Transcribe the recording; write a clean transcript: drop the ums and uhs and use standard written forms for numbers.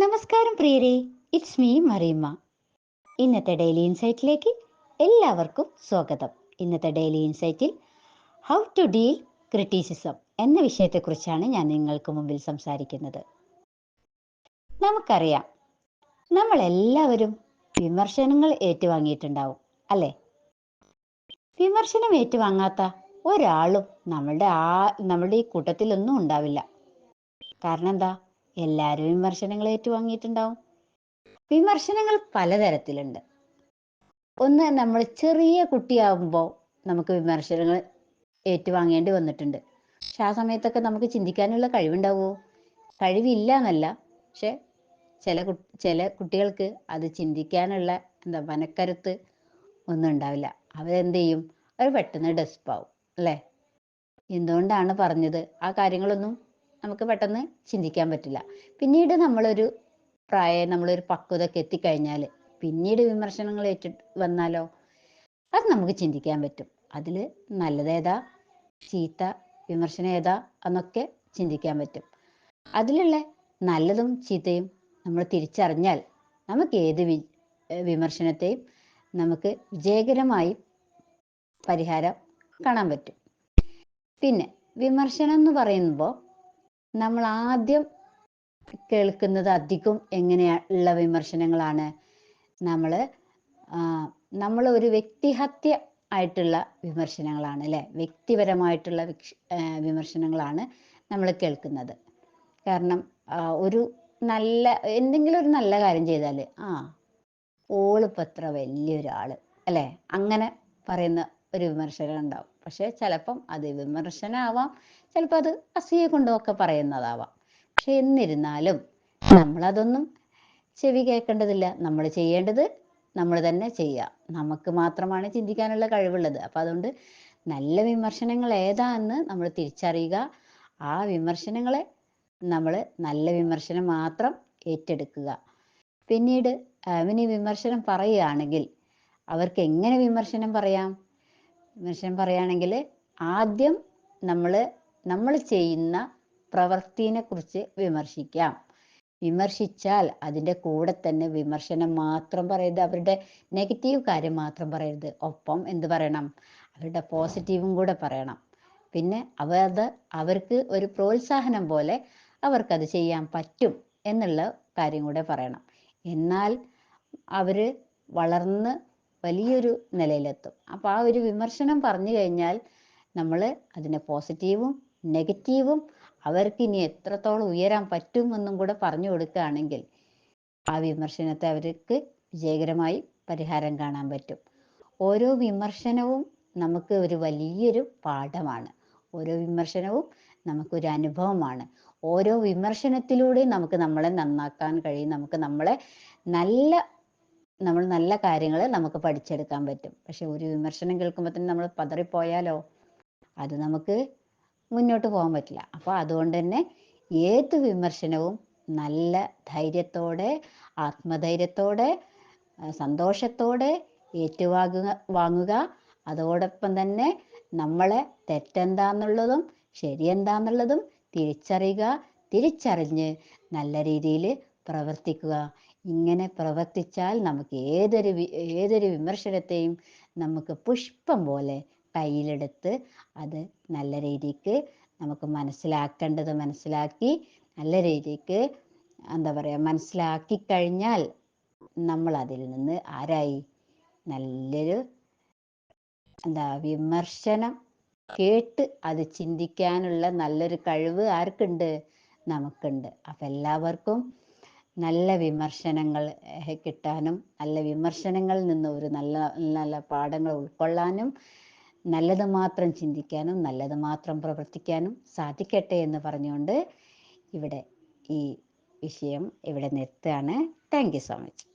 നമസ്കാരം പ്രിയരെ, it's me Mariamma. ഇന്നത്തെ ഡെയിലി ഇൻസൈറ്റിലേക്ക് എല്ലാവർക്കും സ്വാഗതം. ഇന്നത്തെ ഡെയിലി ഇൻസൈറ്റിൽ ഹൗ ടു ഡീൽ ക്രിറ്റിസിസം എന്ന വിഷയത്തെക്കുറിച്ചാണ് ഞാൻ നിങ്ങൾക്ക് മുമ്പിൽ സംസാരിക്കുന്നത്. നമുക്കറിയാം, നമ്മളെല്ലാവരും വിമർശനങ്ങൾ ഏറ്റുവാങ്ങിയിട്ടുണ്ടാവും, അല്ലേ? വിമർശനം ഏറ്റുവാങ്ങാത്ത ഒരാളും നമ്മളുടെ ഈ കൂട്ടത്തിലൊന്നും ഉണ്ടാവില്ല. കാരണം എന്താ? എല്ലാവരും വിമർശനങ്ങൾ ഏറ്റുവാങ്ങിയിട്ടുണ്ടാവും. വിമർശനങ്ങൾ പലതരത്തിലുണ്ട്. ഒന്ന്, നമ്മൾ ചെറിയ കുട്ടിയാകുമ്പോൾ നമുക്ക് വിമർശനങ്ങൾ ഏറ്റുവാങ്ങേണ്ടി വന്നിട്ടുണ്ട്. പക്ഷെ ആ സമയത്തൊക്കെ നമുക്ക് ചിന്തിക്കാനുള്ള കഴിവുണ്ടാവുമോ? കഴിവില്ല എന്നല്ല, പക്ഷെ ചില കുട്ടികൾക്ക് അത് ചിന്തിക്കാനുള്ള മനക്കരുത്ത് ഒന്നും ഉണ്ടാവില്ല. അവരെന്ത് ചെയ്യും? അവർ പെട്ടെന്ന് ഡെസ്പാവും, അല്ലേ? എന്തുകൊണ്ടാണ് പറഞ്ഞത്? ആ കാര്യങ്ങളൊന്നും നമുക്ക് പെട്ടെന്ന് ചിന്തിക്കാൻ പറ്റില്ല. പിന്നീട് നമ്മളൊരു പക്വതയൊക്കെ എത്തിക്കഴിഞ്ഞാൽ പിന്നീട് വിമർശനങ്ങൾ വന്നാലോ, അത് നമുക്ക് ചിന്തിക്കാൻ പറ്റും. അതിൽ നല്ലതേതാ, ചീത്ത വിമർശനം ഏതാ എന്നൊക്കെ ചിന്തിക്കാൻ പറ്റും. അതിലുള്ള നല്ലതും ചീത്തയും നമ്മൾ തിരിച്ചറിഞ്ഞാൽ നമുക്ക് ഏത് വിമർശനത്തെയും നമുക്ക് വിജയകരമായി പരിഹാരം കാണാൻ പറ്റും. പിന്നെ വിമർശനം എന്ന് പറയുമ്പോൾ നമ്മൾ ആദ്യം കേൾക്കുന്നത് അധികം എങ്ങനെയുള്ള വിമർശനങ്ങളാണ്? നമ്മൾ ഒരു വ്യക്തിഹത്യ ആയിട്ടുള്ള വിമർശനങ്ങളാണ്, അല്ലേ? വ്യക്തിപരമായിട്ടുള്ള വിമർശനങ്ങളാണ് നമ്മൾ കേൾക്കുന്നത്. കാരണം എന്തെങ്കിലും ഒരു നല്ല കാര്യം ചെയ്താൽ ഓളിപ്പോൾ എത്ര വലിയൊരാള്, അല്ലേ? അങ്ങനെ പറയുന്ന ഒരു വിമർശനം ഉണ്ടാവും. പക്ഷെ ചിലപ്പം അത് വിമർശനമാവാം, ചിലപ്പോൾ അത് അസൂയ കൊണ്ടൊക്കെ പറയുന്നതാവാം. പക്ഷെ എന്നിരുന്നാലും നമ്മളതൊന്നും ചെവി കേൾക്കേണ്ടതില്ല. നമ്മൾ ചെയ്യേണ്ടത് നമ്മൾ തന്നെ ചെയ്യുക. നമുക്ക് മാത്രമാണ് ചിന്തിക്കാനുള്ള കഴിവുള്ളത്. അപ്പം അതുകൊണ്ട് നല്ല വിമർശനങ്ങൾ ഏതാന്ന് നമ്മൾ തിരിച്ചറിയുക. ആ വിമർശനങ്ങളെ നമ്മൾ നല്ല വിമർശനം മാത്രം ഏറ്റെടുക്കുക. പിന്നീട് അവന് വിമർശനം പറയുകയാണെങ്കിൽ അവർക്ക് എങ്ങനെ വിമർശനം പറയാം? വിമർശനം പറയുകയാണെങ്കിൽ ആദ്യം നമ്മൾ ചെയ്യുന്ന പ്രവൃത്തിനെ കുറിച്ച് വിമർശിക്കാം. വിമർശിച്ചാൽ അതിൻ്റെ കൂടെ തന്നെ വിമർശനം മാത്രം പറയരുത്, അവരുടെ നെഗറ്റീവ് കാര്യം മാത്രം പറയരുത്. ഒപ്പം എന്ത് പറയണം? അവരുടെ പോസിറ്റീവും കൂടെ പറയണം. പിന്നെ അവർക്ക് ഒരു പ്രോത്സാഹനം പോലെ അവർക്കത് ചെയ്യാൻ പറ്റും എന്നുള്ള കാര്യം കൂടെ പറയണം. എന്നാൽ അവർ വളർന്ന് വലിയൊരു നിലയിലെത്തും. അപ്പോൾ ആ ഒരു വിമർശനം പറഞ്ഞു കഴിഞ്ഞാൽ നമ്മൾ അതിനെ പോസിറ്റീവും നെഗറ്റീവും അവർക്ക് ഇനി എത്രത്തോളം ഉയരാൻ പറ്റുമെന്നും കൂടെ പറഞ്ഞു കൊടുക്കുകയാണെങ്കിൽ ആ വിമർശനത്തെ അവർക്ക് വിജയകരമായി പരിഹാരം കാണാൻ പറ്റും. ഓരോ വിമർശനവും നമുക്ക് ഒരു വലിയൊരു പാഠമാണ്. ഓരോ വിമർശനവും നമുക്കൊരു അനുഭവമാണ്. ഓരോ വിമർശനത്തിലൂടെയും നമുക്ക് നമ്മളെ നന്നാക്കാൻ കഴിയും. നമുക്ക് നല്ല കാര്യങ്ങൾ നമുക്ക് പഠിച്ചെടുക്കാൻ പറ്റും. പക്ഷെ ഒരു വിമർശനം കേൾക്കുമ്പോൾ തന്നെ നമ്മൾ പതറിപ്പോയാലോ, അത് നമുക്ക് മുന്നോട്ട് പോകാൻ പറ്റില്ല. അപ്പോൾ അതുകൊണ്ട് തന്നെ ഏത് വിമർശനവും നല്ല ധൈര്യത്തോടെ, ആത്മധൈര്യത്തോടെ, സന്തോഷത്തോടെ വാങ്ങുക. അതോടൊപ്പം തന്നെ നമ്മളെ തെറ്റെന്താന്നുള്ളതും ശരിയെന്താന്നുള്ളതും തിരിച്ചറിഞ്ഞ് നല്ല രീതിയിൽ പ്രവർത്തിക്കുക. ഇങ്ങനെ പ്രവർത്തിച്ചാൽ നമുക്ക് ഏതൊരു വിമർശനത്തെയും നമുക്ക് പുഷ്പം പോലെ കയ്യിലെടുത്ത് അത് നല്ല രീതിക്ക് നമുക്ക് മനസ്സിലാക്കേണ്ടത് മനസ്സിലാക്കി നല്ല രീതിക്ക് മനസ്സിലാക്കി കഴിഞ്ഞാൽ നമ്മൾ അതിൽ നിന്ന് നല്ലൊരു വിമർശനം കേട്ട് അത് ചിന്തിക്കാനുള്ള നല്ലൊരു കഴിവ് ആർക്കുണ്ട്? നമുക്കുണ്ട്. അപ്പം എല്ലാവർക്കും നല്ല വിമർശനങ്ങൾ കിട്ടാനും നല്ല വിമർശനങ്ങളിൽ നിന്ന് ഒരു നല്ല നല്ല പാഠങ്ങൾ ഉൾക്കൊള്ളാനും നല്ലത് മാത്രം ചിന്തിക്കാനും നല്ലത് മാത്രം പ്രവർത്തിക്കാനും സാധിക്കട്ടെ എന്ന് പറഞ്ഞുകൊണ്ട് ഈ വിഷയം ഇവിടെ നിർത്തുകയാണ്. Thank you so much.